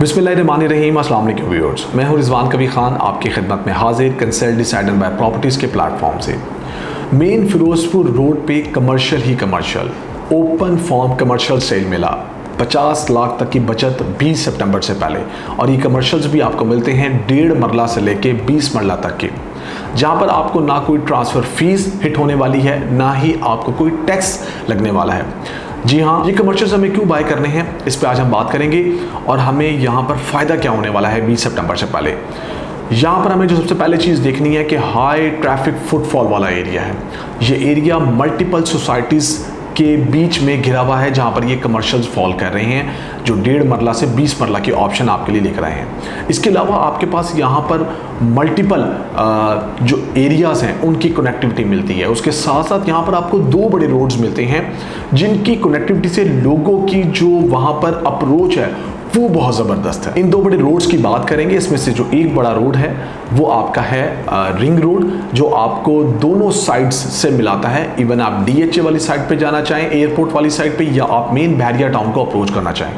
बिस्मिल्लाहिर्रहमानिर्रहीम। अस्सलाम वालेकुम व्यूअर्स, मैं हूं रिजवान कबीर खान आपकी खिदमत में हाजिर consult decide and buy properties के प्लेटफॉर्म से। मेन फिरोजपुर रोड पे commercial open form commercial sale मिला। 50 लाख तक की बचत 20 सितंबर से पहले, और ये कमर्शियल्स भी आपको मिलते हैं 1.5 मरला से लेके 20 मरला तक के, जहाँ पर आपको ना कोई ट्रांसफ़र फीस हिट होने वाली है, ना ही आपको कोई टैक्स लगने वाला है। जी हाँ, ये कमर्शियल्स हमें क्यों बाय करने हैं, इस पे आज हम बात करेंगे और हमें यहाँ पर फ़ायदा क्या होने वाला है 20 सितंबर से पहले। यहाँ पर हमें जो सबसे पहले चीज़ देखनी है कि हाई ट्रैफिक फुटफॉल वाला एरिया है। ये एरिया मल्टीपल सोसाइटीज़ के बीच में घिरा हुआ है, जहाँ पर ये कमर्शियल्स फॉल कर रहे हैं, जो 1.5 मरला से 20 मरला की ऑप्शन आपके लिए लेकर आए हैं। इसके अलावा आपके पास यहाँ पर मल्टीपल जो एरियाज़ हैं उनकी कनेक्टिविटी मिलती है। उसके साथ साथ यहाँ पर आपको 2 बड़े रोड्स मिलते हैं, जिनकी कनेक्टिविटी से लोगों की जो वहाँ पर अप्रोच है वो बहुत ज़बरदस्त है। इन 2 बड़े रोड्स की बात करेंगे। इसमें से जो एक बड़ा रोड है वो आपका है रिंग रोड, जो आपको दोनों साइड्स से मिलाता है। इवन आप DHA वाली साइड पे जाना चाहें, एयरपोर्ट वाली साइड पे, या आप मेन बहरिया टाउन को अप्रोच करना चाहें,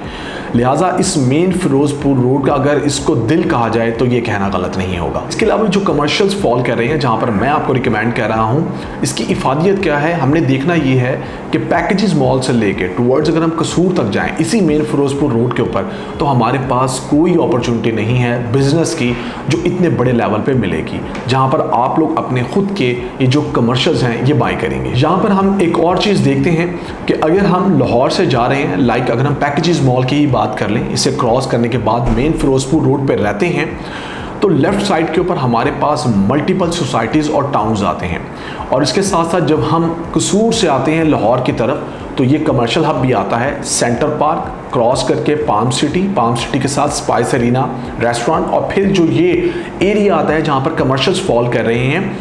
लिहाजा इस मेन फिरोजपुर रोड का अगर इसको दिल कहा जाए तो ये कहना गलत नहीं होगा। इसके अलावा जो कमर्शियल्स फॉल कर रहे हैं, जहाँ पर मैं आपको रिकमेंड कर रहा हूँ, इसकी इफादियत क्या है, हमने देखना ये है कि पैकेजेस मॉल से लेके टुवर्ड्स अगर हम कसूर तक जाएं, इसी मेन फिरोजपुर रोड के ऊपर, तो हमारे पास कोई अपॉर्चुनिटी नहीं है बिजनेस की जो इतने बड़े लेवल पे मिलेगी, जहां पर आप लोग अपने खुद के ये जो कमर्शियल्स हैं ये बाय करेंगे। यहाँ पर हम एक और चीज़ देखते हैं कि अगर हम लाहौर से जा रहे हैं, लाइक अगर हम पैकेजेस मॉल की ही बात कर लें, इसे क्रॉस करने के बाद मेन फिरोजपुर रोड पर रहते हैं, तो लेफ्ट साइड के ऊपर हमारे पास मल्टीपल सोसाइटीज़ और टाउन्स आते हैं। और इसके साथ साथ जब हम कसूर से आते हैं लाहौर की तरफ, तो ये कमर्शियल हब भी आता है। सेंटर पार्क क्रॉस करके पाम सिटी के साथ स्पाइस एरिना रेस्टोरेंट, और फिर जो ये एरिया आता है जहाँ पर कमर्शियल्स फॉल कर रहे हैं,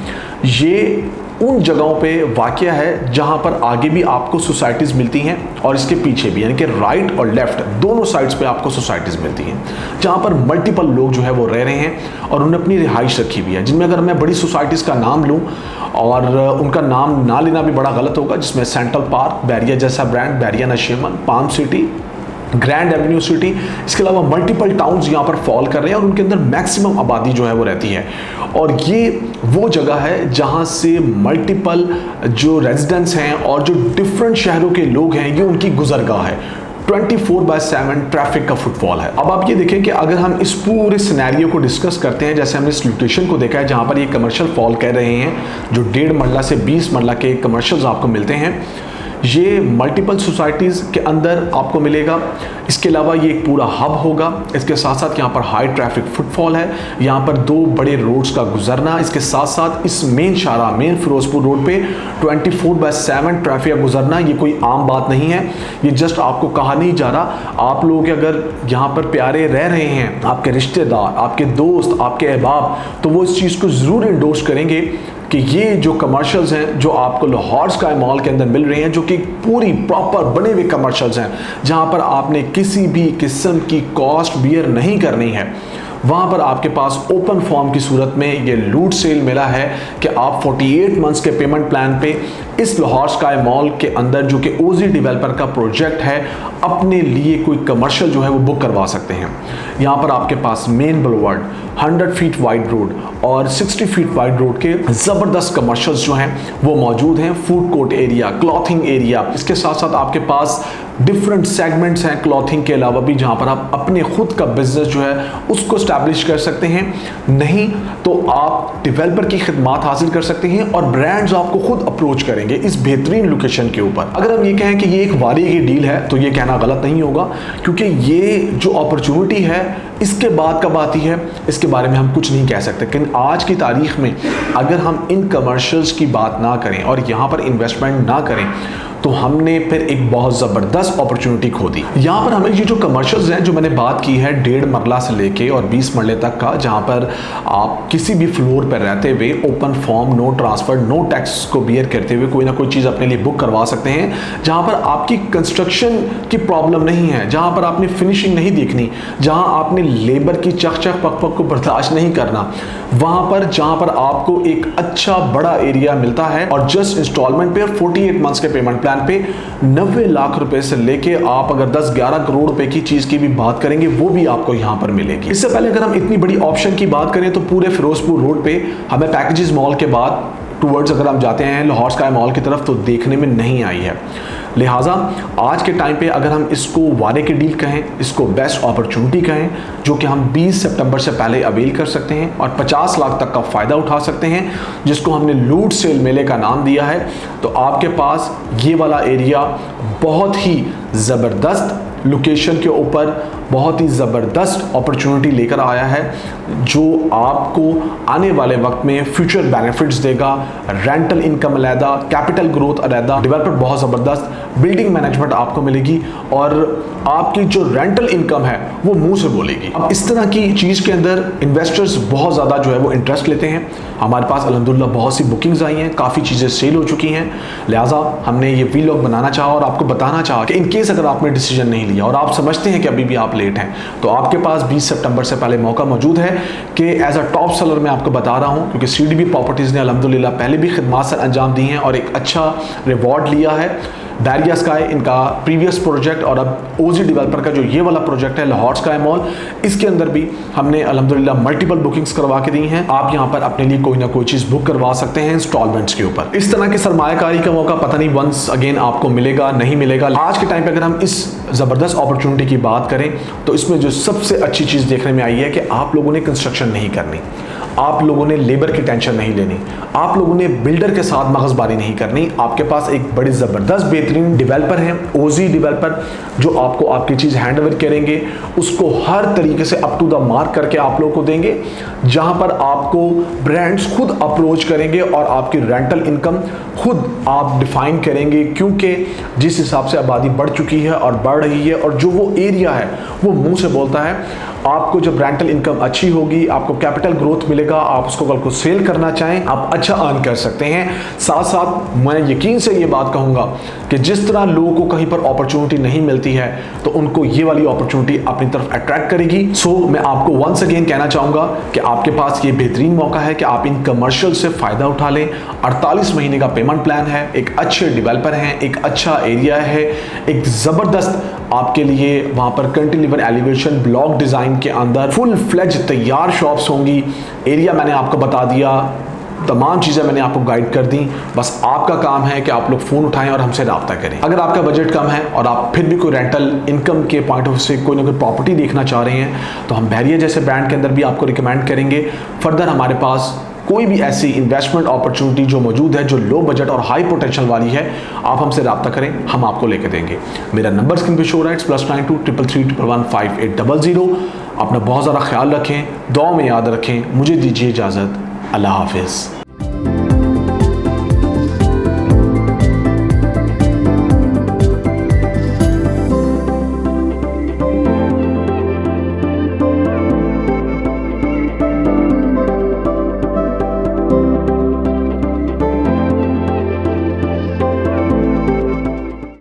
ये उन जगहों पे वाक़या है जहाँ पर आगे भी आपको सोसाइटीज़ मिलती हैं और इसके पीछे भी, यानी कि राइट और लेफ़्ट दोनों साइड्स पे आपको सोसाइटीज़ मिलती हैं, जहाँ पर मल्टीपल लोग जो है वो रह रहे हैं और उन्होंने अपनी रिहाइश रखी हुई है। जिनमें अगर मैं बड़ी सोसाइटीज़ का नाम लूँ, और उनका नाम ना लेना भी बड़ा गलत होगा, जिसमें सेंट्रल पार्क, बहरिया जैसा brand, Bahria Nasheman, palm city, grand avenue city, इसके अलावा मल्टीपल टाउन्स यहाँ पर फॉल कर रहे हैं और उनके अंदर मैक्सिमम आबादी जो है वो रहती है। और ये वो जगह है जहाँ से मल्टीपल जो रेजिडेंट्स हैं और जो डिफरेंट शहरों के लोग हैं, ये उनकी गुजरगाह है। 24/7 ट्रैफिक का फुटफॉल है। अब आप ये देखें कि अगर हम इस पूरे सिनेरियो को डिस्कस करते हैं, जैसे हमने इस लोकेशन को देखा है जहाँ पर ये कमर्शियल फॉल कर रहे हैं, जो 1.5 मरला से 20 मरला के कमर्शियल्स आपको मिलते हैं, ये मल्टीपल सोसाइटीज़ के अंदर आपको मिलेगा। इसके अलावा ये एक पूरा हब होगा। इसके साथ साथ यहाँ पर हाई ट्रैफिक फुटफॉल है, यहाँ पर 2 बड़े रोड्स का गुजरना। इसके साथ साथ इस मेन फिरोजपुर रोड पे 24/7 ट्रैफिक का गुजरना, ये कोई आम बात नहीं है। ये जस्ट आपको कहा नहीं जा रहा। आप लोग अगर यहाँ पर प्यारे रह रहे हैं, आपके रिश्तेदार, आपके दोस्त, आपके अहबाब, तो वो इस चीज़ को ज़रूर इंडोर्स करेंगे कि ये जो कमर्शियल्स हैं जो आपको लाहौर स्काई मॉल के अंदर मिल रहे हैं, जो कि पूरी प्रॉपर बने हुए कमर्शियल्स हैं, जहां पर आपने किसी भी किस्म की कॉस्ट बियर नहीं करनी है, वहाँ पर आपके पास ओपन फॉर्म की सूरत में ये लूट सेल मिला है कि आप 48 मंथ्स के पेमेंट प्लान पे इस लाहौर स्काई मॉल के अंदर, जो कि ओजी डेवलपर का प्रोजेक्ट है, अपने लिए कोई कमर्शियल जो है वो बुक करवा सकते हैं। यहाँ पर आपके पास main boulevard, 100 feet wide road और 60 फीट वाइड रोड के ज़बरदस्त कमर्शियल्स जो हैं वो मौजूद हैं। Food court area, clothing area, इसके साथ साथ आपके पास डिफरेंट सेगमेंट्स हैं क्लॉथिंग के अलावा भी, जहाँ पर आप अपने खुद का बिजनेस जो है उसको स्टैब्लिश कर सकते हैं। नहीं तो आप डेवलपर की खिदमात हासिल कर सकते हैं और ब्रांड्स आपको खुद अप्रोच करेंगे इस बेहतरीन लोकेशन के ऊपर। अगर हम ये कहें कि ये एक वारी की डील है, तो ये कहना गलत नहीं होगा, क्योंकि ये जो अपॉर्चुनिटी है इसके बाद कब आती है इसके बारे में हम कुछ नहीं कह सकते। लेकिन आज की तारीख में अगर हम इन कमर्शियल्स की बात ना करें और यहाँ पर इन्वेस्टमेंट ना करें, तो हमने फिर एक बहुत ज़बरदस्त अपॉर्चुनिटी खो दी। यहाँ पर हमें ये जो कमर्शियल्स हैं जो मैंने बात की है 1.5 मरला से लेके और 20 मरले तक का, जहाँ पर आप किसी भी फ्लोर पर रहते हुए open form, no transfer, no tax को बियर करते हुए कोई ना कोई चीज़ अपने लिए बुक करवा सकते हैं, जहाँ पर आपकी कंस्ट्रक्शन की प्रॉब्लम नहीं है, जहाँ पर आपने फिनिशिंग नहीं देखनी, जहाँ आपने लेबर की चक चक पक पक को बर्दाश्त नहीं करना, वहाँ पर जहाँ पर आपको एक अच्छा बड़ा एरिया मिलता है और जस्ट इंस्टॉलमेंट पे और 48 मंथ्स के पेमेंट प्लान प्लान पे 90 लाख रुपए से लेके आप अगर 10-11 करोड़ रुपए की चीज की भी बात करेंगे वो भी आपको यहाँ पर मिलेगी। इससे पहले अगर हम इतनी बड़ी ऑप्शन की बात करें तो पूरे फिरोजपुर रोड पे हमें पैकेजेस मॉल के बाद टूवर्ड्स अगर हम जाते हैं लाहौर स्काई मॉल की तरफ तो देखने में नहीं आई है। लिहाजा आज के टाइम पे अगर हम इसको वारे की डील कहें, इसको बेस्ट अपॉर्चुनिटी कहें, जो कि हम 20 सितंबर से पहले अवेल कर सकते हैं और 50 लाख तक का फ़ायदा उठा सकते हैं, जिसको हमने लूट सेल मेले का नाम दिया है, तो आपके पास ये वाला एरिया बहुत ही ज़बरदस्त लोकेशन के ऊपर बहुत ही ज़बरदस्त अपॉर्चुनिटी लेकर आया है, जो आपको आने वाले वक्त में फ्यूचर बेनिफिट्स देगा। रेंटल इनकम अलहदा, कैपिटल ग्रोथ अलहदा, डेवलपमेंट बहुत ज़बरदस्त, बिल्डिंग मैनेजमेंट आपको मिलेगी और आपकी जो रेंटल इनकम है वो मुंह से बोलेगी। अब इस तरह की चीज़ के अंदर इन्वेस्टर्स बहुत ज़्यादा जो है वो इंटरेस्ट लेते हैं। हमारे पास अल्हम्दुलिल्लाह बहुत सी बुकिंग्स आई हैं, काफ़ी चीज़ें सेल हो चुकी हैं, लिहाजा हमने ये वीलॉग बनाना चाहा और आपको बताना चाहा कि इन केस अगर आपने डिसीजन नहीं लिया और आप समझते हैं कि अभी भी आप लेट हैं, तो आपके पास 20 सितंबर से पहले मौका मौजूद है कि एज अ टॉप सेलर मैं आपको बता रहा हूं, क्योंकि CDB प्रॉपर्टीज़ ने अल्हम्दुलिल्लाह पहले भी खिदमात सर अंजाम दी हैं और एक अच्छा रिवॉर्ड लिया है। बैरिया स्काई इनका प्रीवियस प्रोजेक्ट और अब OZ डेवलपर का जो ये वाला प्रोजेक्ट है लाहौर स्काई मॉल, इसके अंदर भी हमने अल्हम्दुलिल्लाह मल्टीपल बुकिंग्स करवा के दी हैं। आप यहाँ पर अपने लिए कोई ना कोई चीज़ बुक करवा सकते हैं इंस्टॉलमेंट्स के ऊपर। इस तरह की सरमायाकारी का मौका पता नहीं वंस अगेन आपको मिलेगा नहीं मिलेगा। आज के टाइम पे अगर हम इस ज़बरदस्त अपॉर्चुनिटी की बात करें तो इसमें जो सबसे अच्छी चीज़ देखने में आई है कि आप लोगों ने कंस्ट्रक्शन नहीं करनी, आप लोगों ने लेबर की टेंशन नहीं लेनी, आप लोगों ने बिल्डर के साथ मगजबारी नहीं करनी। आपके पास एक बड़ी ज़बरदस्त बेहतरीन डेवलपर हैं OZ डेवलपर, जो आपको आपकी चीज़ हैंड ओवर करेंगे, उसको हर तरीके से अप टू द मार्क करके आप लोगों को देंगे, जहां पर आपको ब्रांड्स खुद अप्रोच करेंगे और आपकी रेंटल इनकम खुद आप डिफाइन करेंगे, क्योंकि जिस हिसाब से आबादी बढ़ चुकी है और बढ़ रही है और जो वो एरिया है वो मुंह से बोलता है। आपको जब रेंटल इनकम अच्छी होगी, आपको कैपिटल ग्रोथ मिलेगा, आप उसको कल को सेल करना चाहें आप अच्छा अर्न कर सकते हैं। साथ साथ मैं यकीन से ये बात कहूँगा कि जिस तरह लोगों को कहीं पर अपॉर्चुनिटी नहीं मिलती है तो उनको ये वाली अपॉर्चुनिटी अपनी तरफ अट्रैक्ट करेगी। सो मैं आपको वंस अगेन कहना चाहूँगा कि आपके पास ये बेहतरीन मौका है कि आप इन कमर्शियल से फ़ायदा उठा लें। 48 महीने का पेमेंट प्लान है, एक अच्छे डेवलपर हैं, एक अच्छा एरिया है, एक ज़बरदस्त आपके लिए वहाँ पर कैंटिलीवर एलिवेशन ब्लॉक डिज़ाइन के अंदर फुल फ्लेज तैयार शॉप्स होंगी। एरिया मैंने आपको बता दिया, तमाम चीज़ें मैंने आपको गाइड कर दी, बस आपका काम है कि आप लोग फ़ोन उठाएं और हमसे रब्ता करें। अगर आपका बजट कम है और आप फिर भी कोई रेंटल इनकम के पॉइंट ऑफ से कोई ना कोई प्रॉपर्टी देखना चाह रहे हैं तो हम बैरिया जैसे ब्रांड के अंदर भी आपको रिकमेंड करेंगे। फर्दर हमारे पास कोई भी ऐसी इन्वेस्टमेंट अपॉर्चुनिटी जो मौजूद है, जो लो बजट और हाई पोटेंशियल वाली है, आप हमसे रब्ता करें, हम आपको लेकर देंगे। मेरा नंबर स्क्रीन पे शो रहा है, +92 333 111 5800। अपना बहुत ज़्यादा ख्याल रखें, दुआ में याद रखें। मुझे दीजिए इजाज़त, अल्लाह हाफिज़।